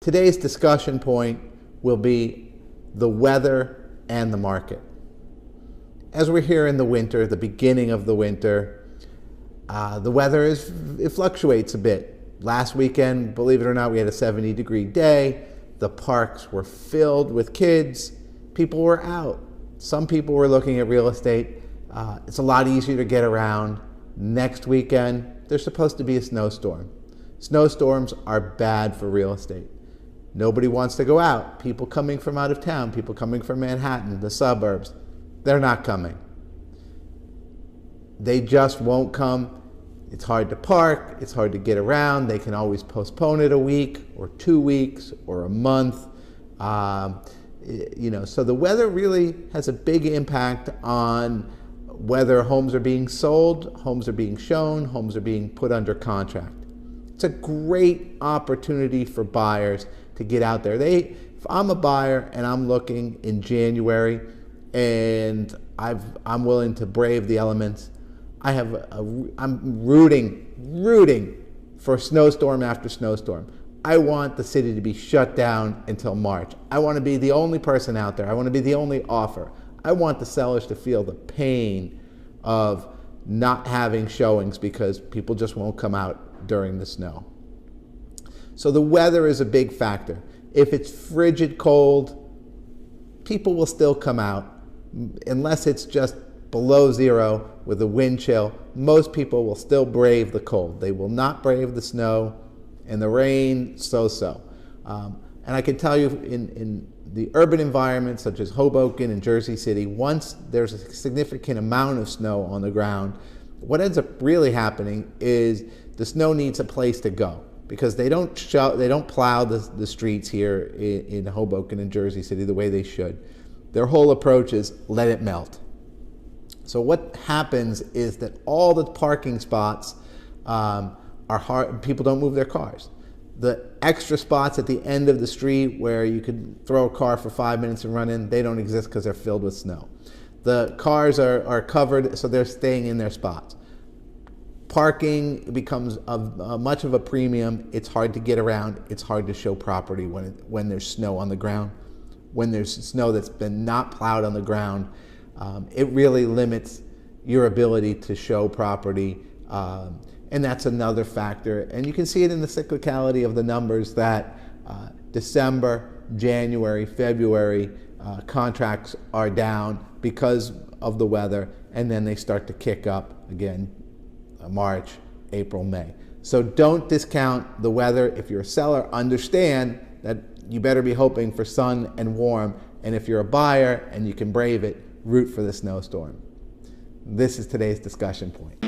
Today's discussion point will be the weather and the market. As we're here in the winter, the beginning of the winter, the weather it fluctuates a bit. Last weekend, believe it or not, we had a 70-degree day. The parks were filled with kids. People were out. Some people were looking at real estate. It's a lot easier to get around. Next weekend, there's supposed to be a snowstorm. Snowstorms are bad for real estate. Nobody wants to go out. People coming from out of town, people coming from Manhattan, the suburbs, they're not coming. They just won't come. It's hard to park, it's hard to get around. They can always postpone it a week or 2 weeks or a month. So the weather really has a big impact on whether homes are being sold, homes are being shown, homes are being put under contract. It's a great opportunity for buyers to get out there. If I'm a buyer and I'm looking in January and I'm willing to brave the elements, I'm rooting for snowstorm after snowstorm. I want the city to be shut down until March. I want to be the only person out there. I want to be the only offer. I want the sellers to feel the pain of not having showings because people just won't come out during the snow. So the weather is a big factor. If it's frigid cold, people will still come out. Unless it's just below zero with a wind chill, most people will still brave the cold. They will not brave the snow and the rain, so-so. And I can tell you in the urban environments such as Hoboken and Jersey City, once there's a significant amount of snow on the ground, what ends up really happening is the snow needs a place to go because they don't plow the streets here in Hoboken and Jersey City the way they should. Their whole approach is let it melt. So what happens is that all the parking spots are hard. People don't move their cars. The extra spots at the end of the street where you could throw a car for 5 minutes and run in, they don't exist because they're filled with snow. The cars are covered, so they're staying in their spots. Parking becomes much of a premium. It's hard to get around. It's hard to show property when there's snow on the ground. When there's snow that's been not plowed on the ground, it really limits your ability to show property. And that's another factor. And you can see it in the cyclicality of the numbers that December, January, February contracts are down because of the weather, and then they start to kick up again March, April, May. So don't discount the weather. If you're a seller, understand that you better be hoping for sun and warm. And if you're a buyer and you can brave it, root for the snowstorm. This is today's discussion point.